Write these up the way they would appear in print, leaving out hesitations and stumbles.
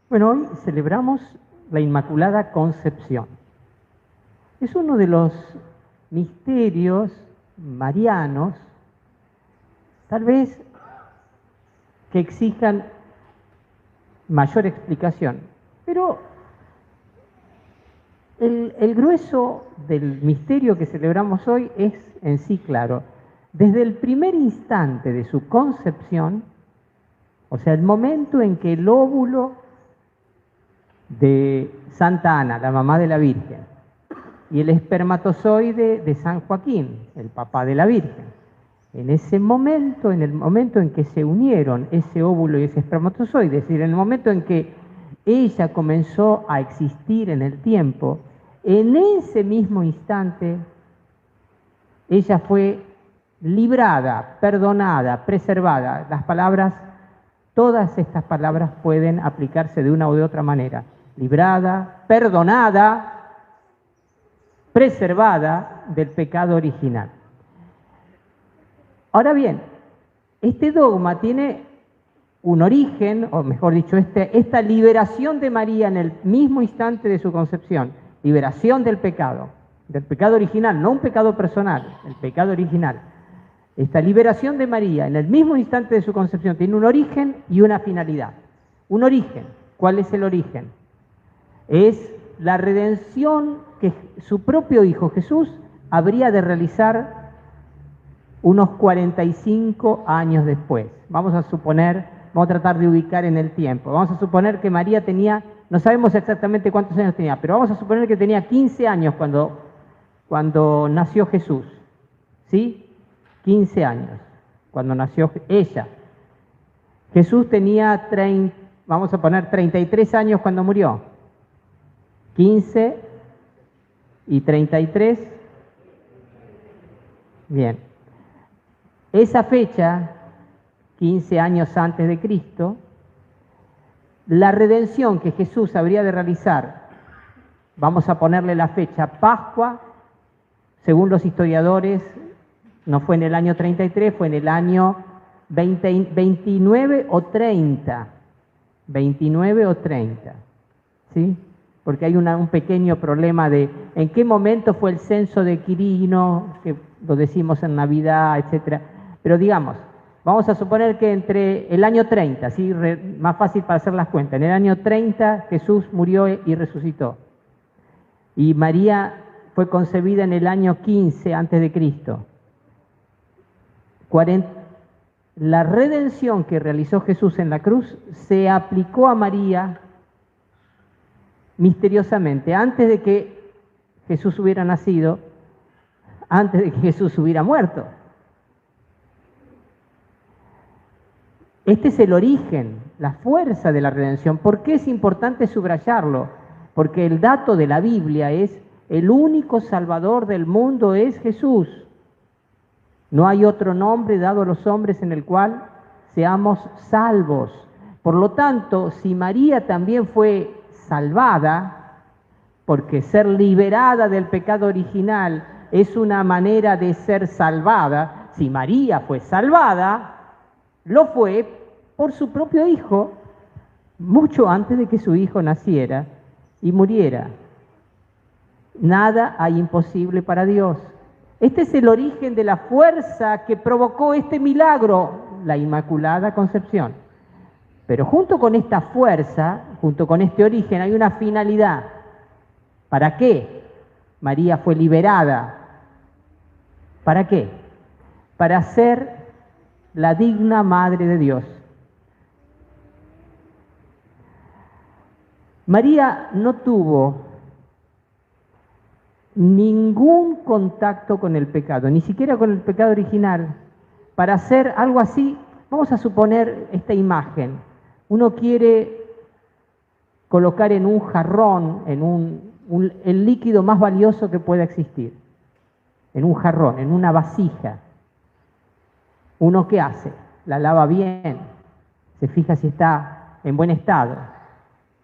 Bueno, hoy celebramos la Inmaculada Concepción. Es uno de los misterios marianos, tal vez que exijan mayor explicación, pero el grueso del misterio que celebramos hoy es en sí claro. Desde el primer instante de su concepción, o sea, el momento en que el óvulo de Santa Ana, la mamá de la Virgen, y el espermatozoide de San Joaquín, el papá de la Virgen, en ese momento, en el momento en que se unieron ese óvulo y ese espermatozoide, es decir, en el momento en que ella comenzó a existir en el tiempo, en ese mismo instante, ella fue librada, perdonada, preservada. Las palabras, todas estas palabras pueden aplicarse de una u de otra manera. Librada, perdonada, preservada del pecado original. Ahora bien, este dogma tiene un origen, o mejor dicho, esta liberación de María en el mismo instante de su concepción, liberación del pecado original, no un pecado personal, el pecado original. Esta liberación de María en el mismo instante de su concepción tiene un origen y una finalidad. Un origen, ¿cuál es el origen? Es la redención que su propio Hijo Jesús habría de realizar unos 45 años después. Vamos a tratar de ubicar en el tiempo. Vamos a suponer que María tenía, no sabemos exactamente cuántos años tenía, pero vamos a suponer que tenía 15 años cuando nació Jesús. ¿Sí? 15 años, cuando nació ella. Jesús tenía, vamos a poner 33 años cuando murió. 15 y 33. Bien. Esa fecha, 15 años antes de Cristo, la redención que Jesús habría de realizar, vamos a ponerle la fecha Pascua, según los historiadores, no fue en el año 33, fue en el año 29 o 30. 29 o 30, ¿sí? Porque hay un pequeño problema de en qué momento fue el censo de Quirino, que lo decimos en Navidad, etcétera. Pero digamos, vamos a suponer que entre el año 30, ¿sí? Más fácil para hacer las cuentas, en el año 30 Jesús murió y resucitó. Y María fue concebida en el año 15 antes de Cristo. La redención que realizó Jesús en la cruz se aplicó a María misteriosamente, antes de que Jesús hubiera nacido, antes de que Jesús hubiera muerto. Este es el origen, la fuerza de la redención. ¿Por qué es importante subrayarlo? Porque el dato de la Biblia es: el único Salvador del mundo es Jesús. No hay otro nombre dado a los hombres en el cual seamos salvos. Por lo tanto, si María también fue salvada, porque ser liberada del pecado original es una manera de ser salvada, si María fue salvada, lo fue por su propio Hijo, mucho antes de que su Hijo naciera y muriera. Nada hay imposible para Dios. Este es el origen de la fuerza que provocó este milagro, la Inmaculada Concepción. Pero junto con esta fuerza, junto con este origen, hay una finalidad. ¿Para qué María fue liberada? ¿Para qué? Para ser la digna Madre de Dios. María no tuvo ningún contacto con el pecado, ni siquiera con el pecado original. Para hacer algo así, vamos a suponer esta imagen. Uno quiere colocar en un jarrón, el líquido más valioso que pueda existir, en un jarrón, en una vasija. ¿Uno qué hace? La lava bien, se fija si está en buen estado.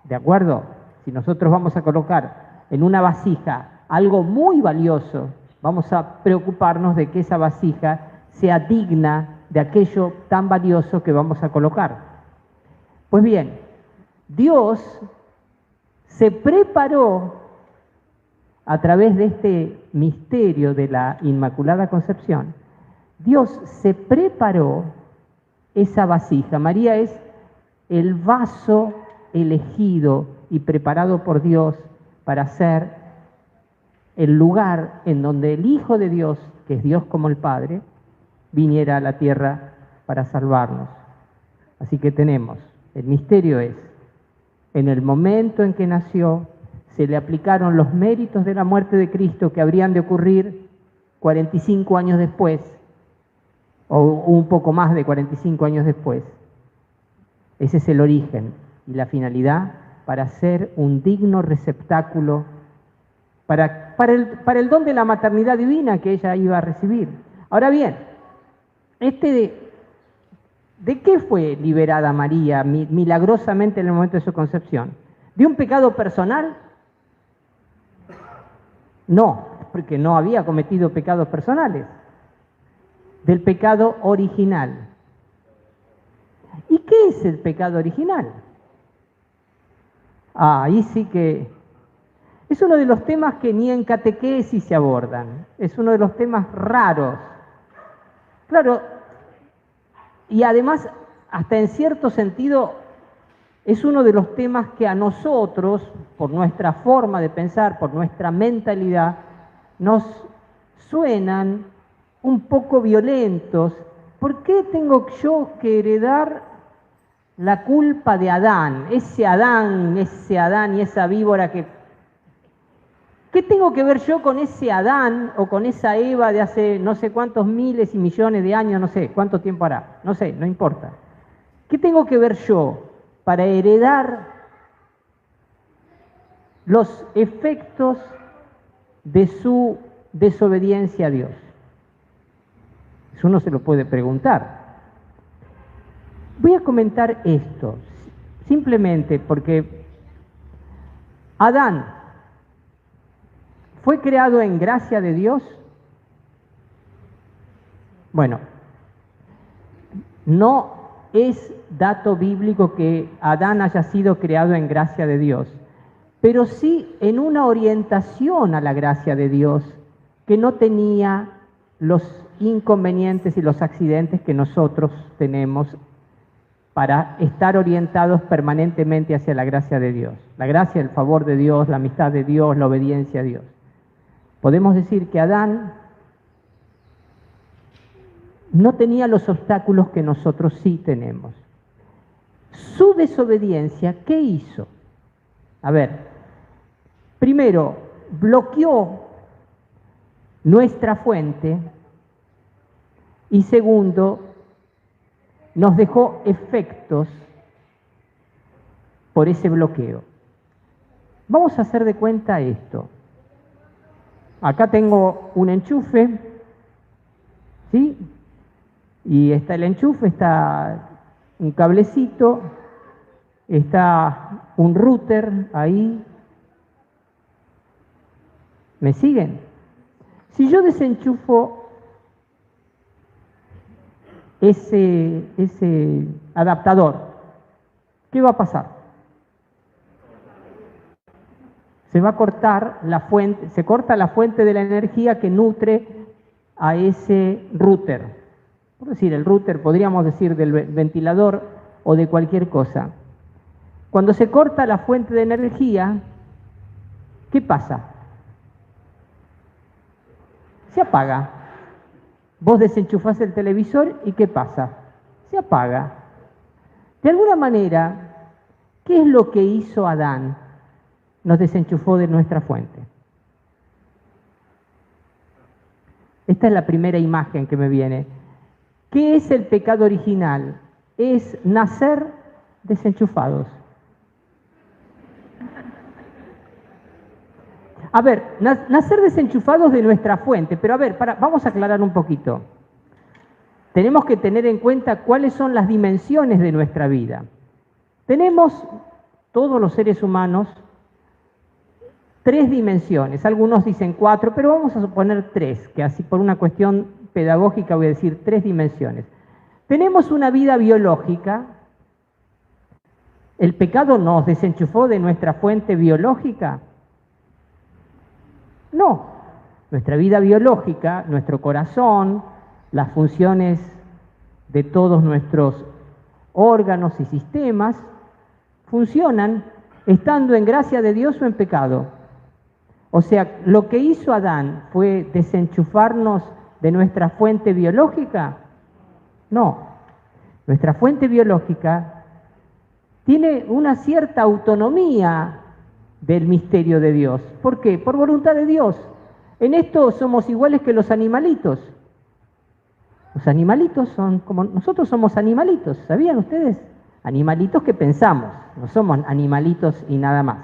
¿De acuerdo? Si nosotros vamos a colocar en una vasija algo muy valioso, vamos a preocuparnos de que esa vasija sea digna de aquello tan valioso que vamos a colocar. Pues bien, Dios se preparó a través de este misterio de la Inmaculada Concepción. Dios se preparó esa vasija. María es el vaso elegido y preparado por Dios para ser el lugar en donde el Hijo de Dios, que es Dios como el Padre, viniera a la tierra para salvarnos. Así que tenemos, el misterio es, en el momento en que nació, se le aplicaron los méritos de la muerte de Cristo que habrían de ocurrir 45 años después, o un poco más de 45 años después. Ese es el origen y la finalidad para ser un digno receptáculo para el don de la maternidad divina que ella iba a recibir. Ahora bien, ¿de qué fue liberada María milagrosamente en el momento de su concepción? ¿De un pecado personal? No, porque no había cometido pecados personales. Del pecado original. ¿Y qué es el pecado original? Ahí sí que es uno de los temas que ni en catequesis se abordan. Es uno de los temas raros. Claro, y además, hasta en cierto sentido, es uno de los temas que a nosotros, por nuestra forma de pensar, por nuestra mentalidad, nos suenan un poco violentos. ¿Por qué tengo yo que heredar la culpa de Adán? Ese Adán y esa víbora que... ¿Qué tengo que ver yo con ese Adán o con esa Eva de hace no sé cuántos miles y millones de años, no sé cuánto tiempo hará, no sé, no importa? ¿Qué tengo que ver yo para heredar los efectos de su desobediencia a Dios? Eso uno se lo puede preguntar. Voy a comentar esto, simplemente porque Adán ¿fue creado en gracia de Dios? Bueno, no es dato bíblico que Adán haya sido creado en gracia de Dios, pero sí en una orientación a la gracia de Dios que no tenía los inconvenientes y los accidentes que nosotros tenemos para estar orientados permanentemente hacia la gracia de Dios. La gracia, el favor de Dios, la amistad de Dios, la obediencia a Dios. Podemos decir que Adán no tenía los obstáculos que nosotros sí tenemos. Su desobediencia, ¿qué hizo? A ver, primero, bloqueó nuestra fuente y segundo, nos dejó efectos por ese bloqueo. Vamos a hacer de cuenta esto. Acá tengo un enchufe, ¿sí? Y está el enchufe, está un cablecito, está un router ahí. ¿Me siguen? Si yo desenchufo ese adaptador, ¿qué va a pasar? Se va a cortar la fuente, se corta la fuente de la energía que nutre a ese router. Por decir, el router, podríamos decir del ventilador o de cualquier cosa. Cuando se corta la fuente de energía, ¿qué pasa? Se apaga. Vos desenchufás el televisor y ¿qué pasa? Se apaga. De alguna manera, ¿qué es lo que hizo Adán? Nos desenchufó de nuestra fuente. Esta es la primera imagen que me viene. ¿Qué es el pecado original? Es nacer desenchufados. A ver, nacer desenchufados de nuestra fuente, pero a ver, vamos a aclarar un poquito. Tenemos que tener en cuenta cuáles son las dimensiones de nuestra vida. Tenemos, todos los seres humanos, 3 dimensiones, algunos dicen 4, pero vamos a suponer 3, que así por una cuestión pedagógica voy a decir 3 dimensiones. Tenemos una vida biológica, ¿El pecado nos desenchufó de nuestra fuente biológica? No. Nuestra vida biológica, nuestro corazón, las funciones de todos nuestros órganos y sistemas funcionan estando en gracia de Dios o en pecado. O sea, lo que hizo Adán fue desenchufarnos de nuestra fuente biológica. No, nuestra fuente biológica tiene una cierta autonomía del misterio de Dios. ¿Por qué? Por voluntad de Dios. En esto somos iguales que los animalitos. Los animalitos son como nosotros somos animalitos, ¿sabían ustedes? Animalitos que pensamos, no somos animalitos y nada más.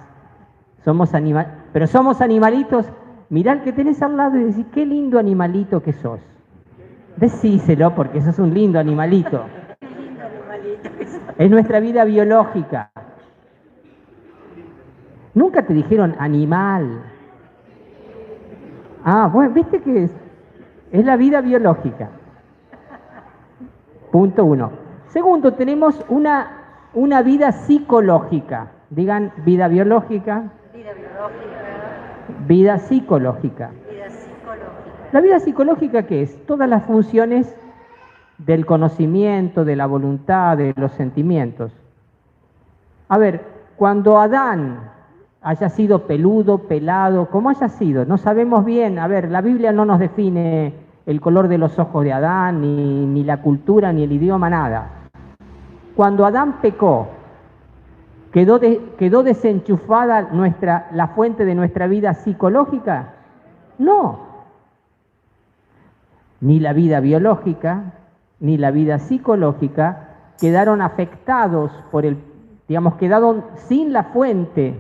Pero somos animalitos. Mirá al que tenés al lado y decís, qué lindo animalito que sos. Decíselo porque sos un lindo animalito. Es nuestra vida biológica. Nunca te dijeron animal. Ah, bueno, viste que es la vida biológica. Punto 1. Segundo, tenemos una vida psicológica. Digan, vida biológica. Vida biológica. Vida psicológica. Vida psicológica. ¿La vida psicológica qué es? Todas las funciones del conocimiento, de la voluntad, de los sentimientos. A ver, cuando Adán haya sido peludo, pelado, como haya sido, no sabemos bien. A ver, la Biblia no nos define el color de los ojos de Adán, ni la cultura, ni el idioma, nada. Cuando Adán pecó, ¿quedó desenchufada la fuente de nuestra vida psicológica? No. Ni la vida biológica, ni la vida psicológica quedaron afectados quedaron sin la fuente,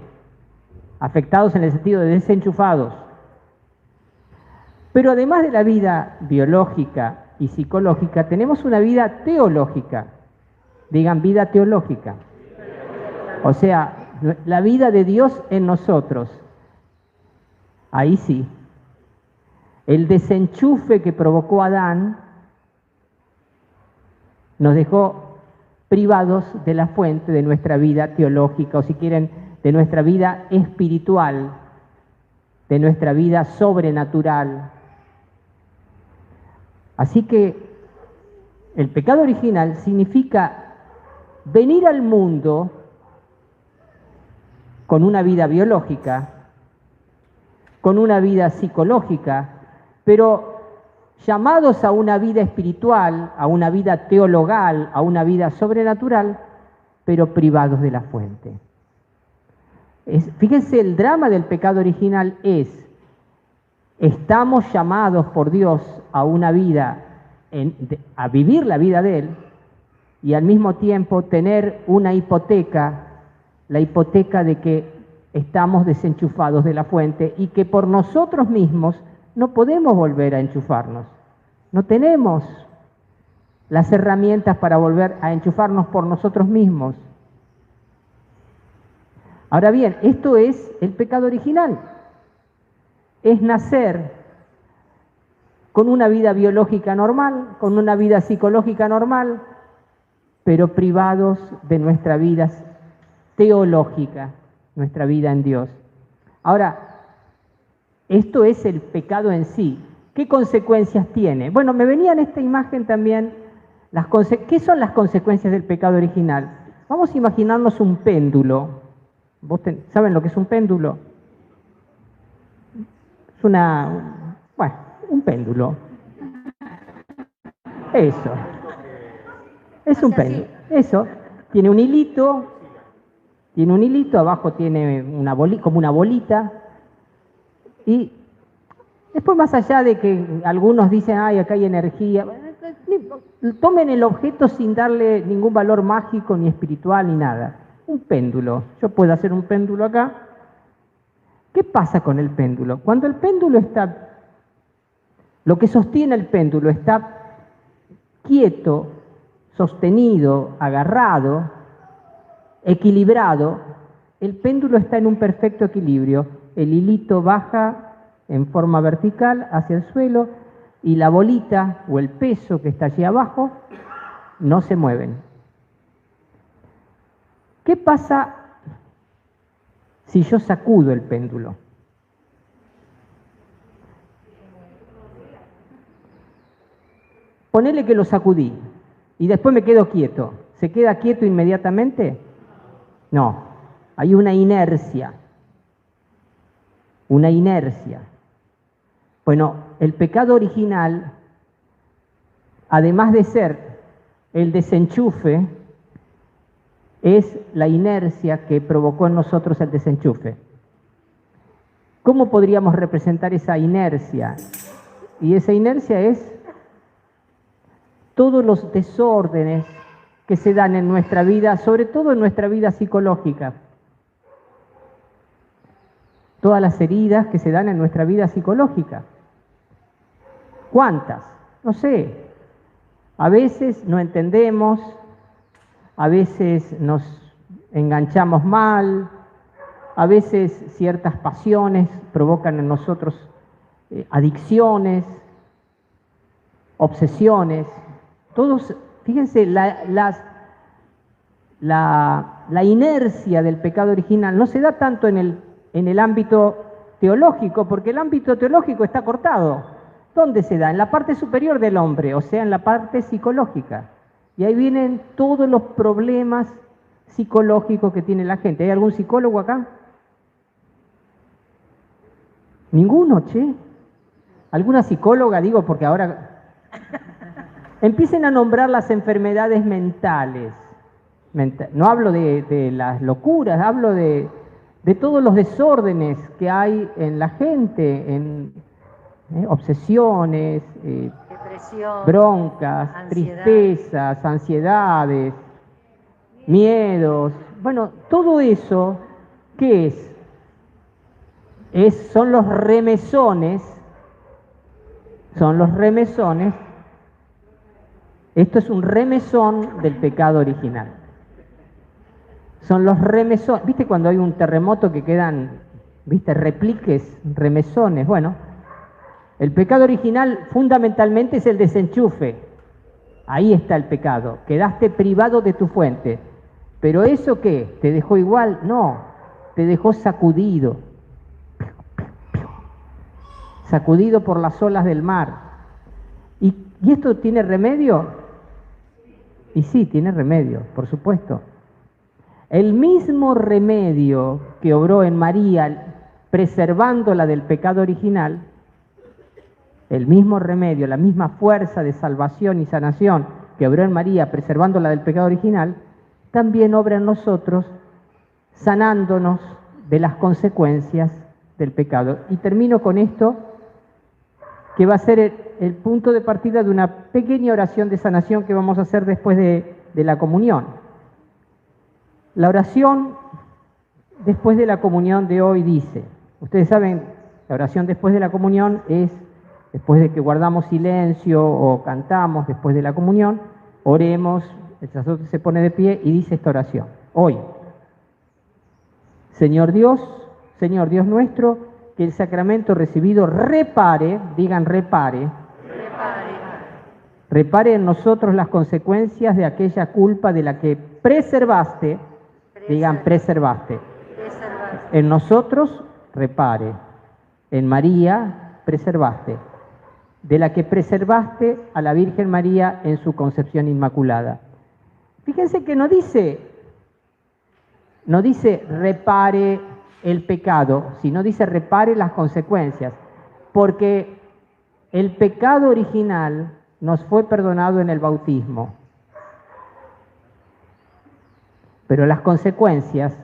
afectados en el sentido de desenchufados. Pero además de la vida biológica y psicológica, tenemos una vida teológica. Digan, vida teológica. O sea, la vida de Dios en nosotros. Ahí sí. El desenchufe que provocó Adán nos dejó privados de la fuente de nuestra vida teológica, o si quieren, de nuestra vida espiritual, de nuestra vida sobrenatural. Así que el pecado original significa venir al mundo con una vida biológica, con una vida psicológica, pero llamados a una vida espiritual, a una vida teologal, a una vida sobrenatural, pero privados de la fuente. Fíjense, el drama del pecado original estamos llamados por Dios a una vida, a vivir la vida de Él, y al mismo tiempo tener una hipoteca, la hipoteca de que estamos desenchufados de la fuente y que por nosotros mismos no podemos volver a enchufarnos. No tenemos las herramientas para volver a enchufarnos por nosotros mismos. Ahora bien, esto es el pecado original. Es nacer con una vida biológica normal, con una vida psicológica normal, pero privados de nuestra vida teológica, nuestra vida en Dios. Ahora, esto es el pecado en sí. ¿Qué consecuencias tiene? Bueno, me venía en esta imagen también, ¿qué son las consecuencias del pecado original? Vamos a imaginarnos un péndulo. ¿Saben lo que es un péndulo? Es un péndulo. Eso. Es un péndulo. Eso. Tiene un hilito, abajo tiene como una bolita. Y después, más allá de que algunos dicen, ay, acá hay energía, tomen el objeto sin darle ningún valor mágico, ni espiritual, ni nada. Un péndulo. Yo puedo hacer un péndulo acá. ¿Qué pasa con el péndulo? Cuando el péndulo lo que sostiene el péndulo está quieto, sostenido, agarrado, equilibrado, el péndulo está en un perfecto equilibrio. El hilito baja en forma vertical hacia el suelo y la bolita o el peso que está allí abajo no se mueven. ¿Qué pasa si yo sacudo el péndulo? Ponele que lo sacudí y después me quedo quieto. ¿Se queda quieto inmediatamente? No, hay una inercia. Una inercia. Bueno, el pecado original, además de ser el desenchufe, es la inercia que provocó en nosotros el desenchufe. ¿Cómo podríamos representar esa inercia? Y esa inercia es todos los desórdenes que se dan en nuestra vida, sobre todo en nuestra vida psicológica. Todas las heridas que se dan en nuestra vida psicológica. ¿Cuántas? No sé. A veces no entendemos, a veces nos enganchamos mal, a veces ciertas pasiones provocan en nosotros adicciones, obsesiones. Todos, fíjense, la inercia del pecado original no se da tanto en el ámbito teológico, porque el ámbito teológico está cortado. ¿Dónde se da? En la parte superior del hombre, o sea, en la parte psicológica. Y ahí vienen todos los problemas psicológicos que tiene la gente. ¿Hay algún psicólogo acá? ¿Ninguno, che? ¿Alguna psicóloga? Digo, porque ahora... Empiecen a nombrar las enfermedades mentales. No hablo de las locuras, hablo de todos los desórdenes que hay en la gente, en obsesiones, depresión, broncas, ansiedad, tristezas, ansiedades, miedos. Bueno, todo eso, ¿qué es? Son los remesones. Son los remesones. Esto es un remesón del pecado original. Son los remesones. ¿Viste cuando hay un terremoto que quedan, viste, repliques, remesones? Bueno, el pecado original fundamentalmente es el desenchufe. Ahí está el pecado. Quedaste privado de tu fuente. ¿Pero eso qué? ¿Te dejó igual? No, te dejó sacudido. Sacudido por las olas del mar. ¿Y esto tiene remedio? Y sí, tiene remedio, por supuesto. El mismo remedio que obró en María, preservándola del pecado original, el mismo remedio, la misma fuerza de salvación y sanación que obró en María, preservándola del pecado original, también obra en nosotros, sanándonos de las consecuencias del pecado. Y termino con esto, que va a ser el punto de partida de una pequeña oración de sanación que vamos a hacer después de la comunión. La oración después de la comunión de hoy dice, ustedes saben, la oración después de la comunión es, después de que guardamos silencio o cantamos después de la comunión, oremos, el sacerdote se pone de pie y dice esta oración. Hoy, Señor Dios nuestro, que el sacramento recibido repare, digan repare en nosotros las consecuencias de aquella culpa de la que preservaste, digan preservaste. En nosotros repare, en María preservaste, de la que preservaste a la Virgen María en su concepción inmaculada. Fíjense que no dice repare el pecado, sino dice repare las consecuencias, porque el pecado original nos fue perdonado en el bautismo, pero las consecuencias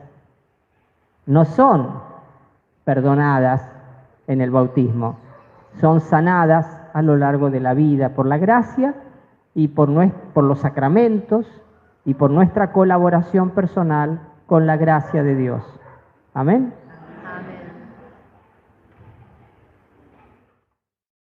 no son perdonadas en el bautismo, son sanadas a lo largo de la vida por la gracia y por los sacramentos y por nuestra colaboración personal con la gracia de Dios. Amén.